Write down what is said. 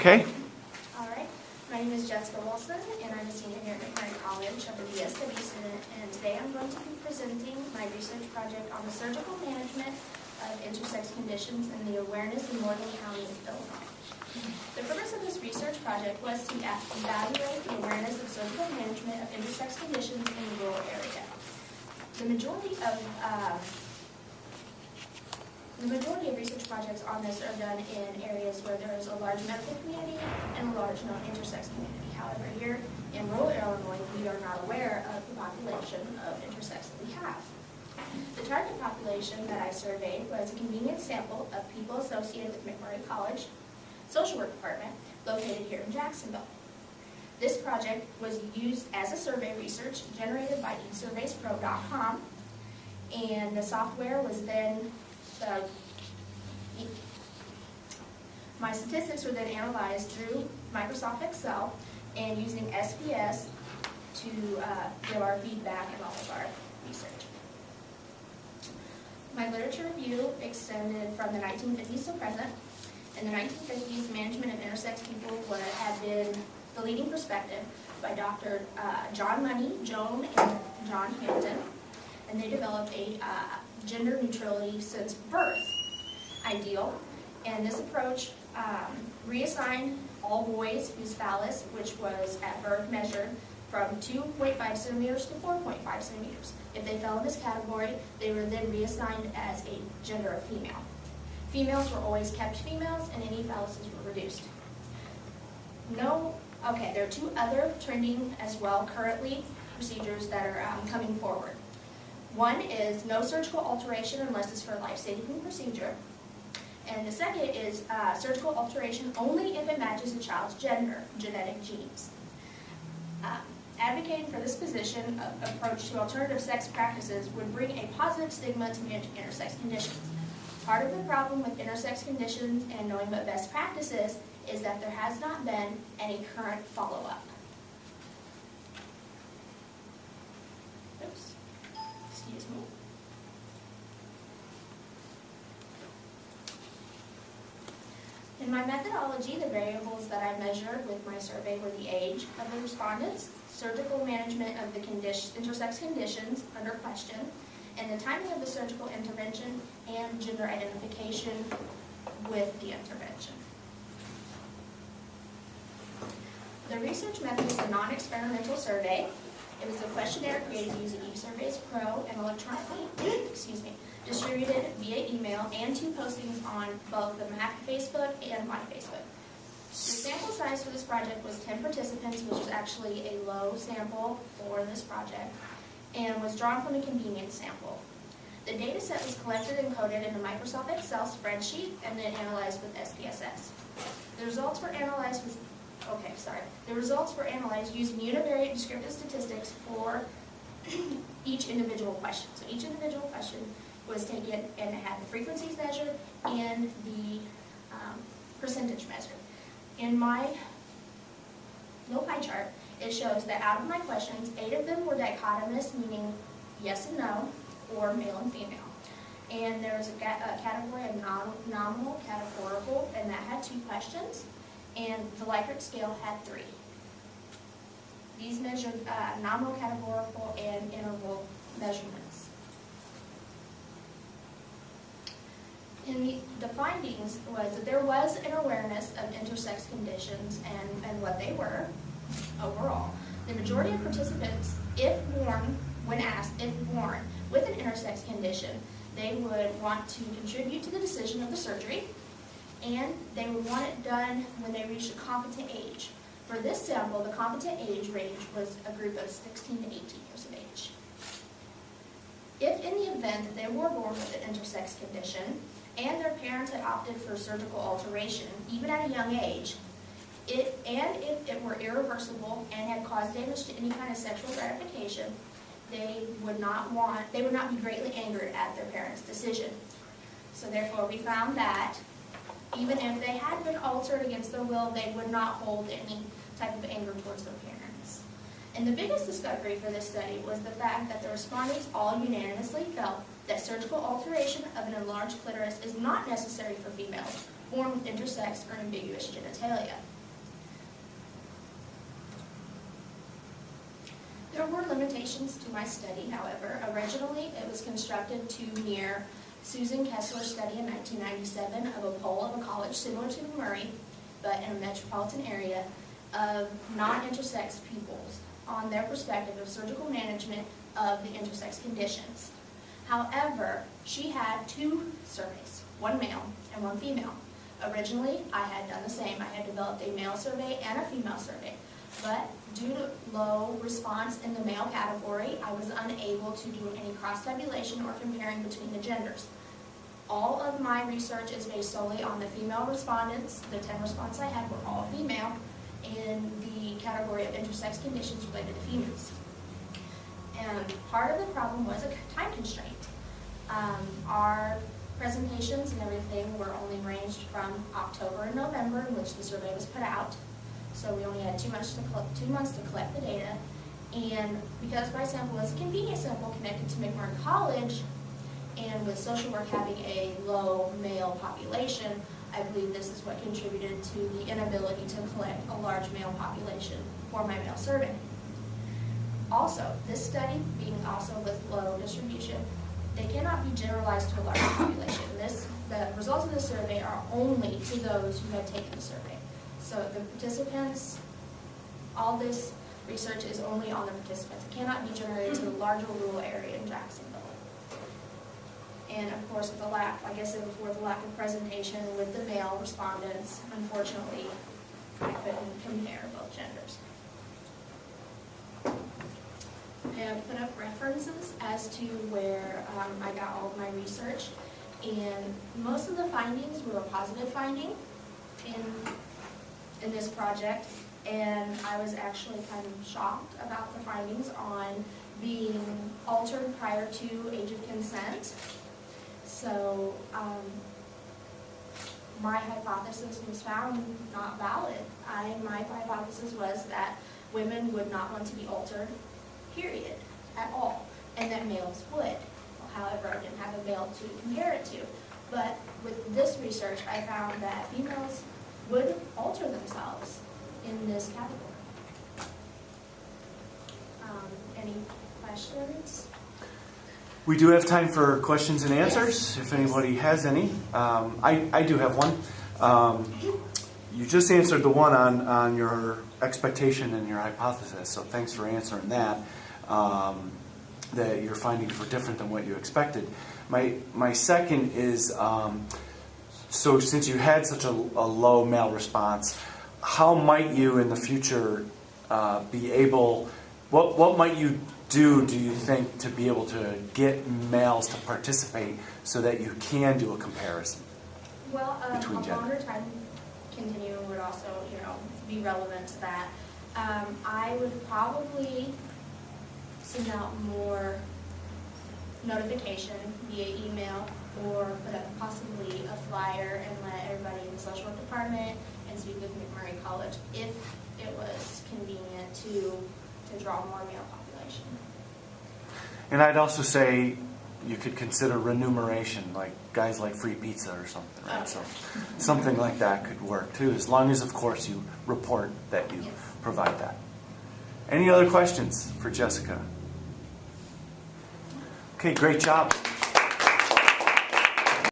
Okay. All right. My name is Jessica Wilson, and I'm a senior here at MacMurray College. I'm a BSW student, and today I'm going to be presenting my research project on the surgical management of intersex conditions and the awareness in Morgan County, Illinois. The purpose of this research project was to evaluate the awareness of surgical management of intersex conditions in the rural area. The majority of research projects on this are done in areas where there is a large medical community and a large non-intersex community. However, here in rural Illinois, we are not aware of the population of intersex that we have. The target population that I surveyed was a convenient sample of people associated with MacMurray College Social Work Department, located here in Jacksonville. This project was used as a survey research generated by esurveyspro.com, and the software was then my statistics were then analyzed through Microsoft Excel and using SPS to give our feedback in all of our research. My literature review extended from the 1950s to present. In the 1950s, management of intersex people had been the leading perspective by Dr. John Money, Joan, and John Hampton, and they developed a gender neutrality since birth ideal, and this approach reassigned all boys whose phallus, which was at birth measured from 2.5 centimeters to 4.5 centimeters. If they fell in this category, they were then reassigned as a gender of female. Females were always kept females, and any phalluses were reduced. There are two other trending as well currently procedures that are coming forward. One is no surgical alteration unless it's for a life-saving procedure. And the second is surgical alteration only if it matches a child's gender, genetic genes. Advocating for this position approach to alternative sex practices would bring a positive stigma to intersex conditions. Part of the problem with intersex conditions and knowing what best practice is that there has not been any current follow-up. Oops. Excuse me. In my methodology, the variables that I measured with my survey were the age of the respondents, surgical management of the intersex conditions under question, and the timing of the surgical intervention and gender identification with the intervention. The research method is a non-experimental survey. It was a questionnaire created using eSurveys Pro and electronically distributed via email and two postings on both the Mac Facebook and my Facebook. The sample size for this project was 10 participants, which was actually a low sample for this project, and was drawn from a convenience sample. The data set was collected and coded in a Microsoft Excel spreadsheet and then analyzed with SPSS. The results were analyzed using univariate descriptive statistics for each individual question. So each individual question was taken and it had the frequencies measured and the percentage measured. In my little pie chart, it shows that out of my questions, 8 of them were dichotomous, meaning yes and no, or male and female. And there was a category of nominal, categorical, and that had 2 questions, and the Likert scale had 3. These measured nominal, categorical, and interval measurements. In the findings was that there was an awareness of intersex conditions and what they were overall. The majority of participants, when asked if born with an intersex condition, they would want to contribute to the decision of the surgery, and they would want it done when they reached a competent age. For this sample, the competent age range was a group of 16 to 18 years of age. If in the event that they were born with an intersex condition, and their parents had opted for surgical alteration, even at a young age, if it were irreversible and had caused damage to any kind of sexual gratification, they would not be greatly angered at their parents' decision. So therefore, we found that even if they had been altered against their will, they would not hold any type of anger towards their parents. And the biggest discovery for this study was the fact that the respondents all unanimously felt that surgical alteration of an enlarged clitoris is not necessary for females born with intersex or ambiguous genitalia. limitations to my study, however. Originally, it was constructed to mirror Susan Kessler's study in 1997 of a poll of a college similar to MacMurray, but in a metropolitan area, of non-intersex pupils on their perspective of surgical management of the intersex conditions. However, she had 2 surveys, one male and one female. Originally, I had done the same. I had developed a male survey and a female survey. But due to low response in the male category, I was unable to do any cross-tabulation or comparing between the genders. All of my research is based solely on the female respondents. The 10 respondents I had were all female in the category of intersex conditions related to females. And part of the problem was a time constraint. Our presentations and everything were only ranged from October and November, in which the survey was put out. So we only had 2 months to collect the data. And because my sample was a convenient sample connected to MacMurray College, and with social work having a low male population, I believe this is what contributed to the inability to collect a large male population for my male survey. Also, this study being also with low distribution, they cannot be generalized to a large population. The results of the survey are only to those who have taken the survey. So the participants, all this research is only on the participants. It cannot be generated to the larger rural area in Jacksonville. And of course, with the lack, like I said before, the lack of presentation with the male respondents, unfortunately, I couldn't compare both genders. I have put up references as to where I got all of my research, and most of the findings were a positive finding in this project, and I was actually kind of shocked about the findings on being altered prior to age of consent. So my hypothesis was found not valid. My hypothesis was that women would not want to be altered, period, at all, and that males would. However, I didn't have a male to compare it to. But with this research, I found that females would alter themselves in this category. Any questions? We do have time for questions and answers, if anybody has any. I do have one. You just answered the one on your expectation and your hypothesis, so thanks for answering that. That your findings were different than what you expected. My second is, so since you had such a low male response, how might you in the future be able, what might you do you think, to be able to get males to participate so that you can do a comparison between a genders? longer time continuum would also, be relevant to that. I would probably send out more notification via email, or put up possibly a flyer and let everybody in the social work department and speak with MacMurray College if it was convenient to draw more male population. And I'd also say you could consider remuneration, like guys like free pizza or something, right? Okay. So something like that could work too, as long as, of course, you report that you provide that. Any other questions for Jessica? Okay, great job.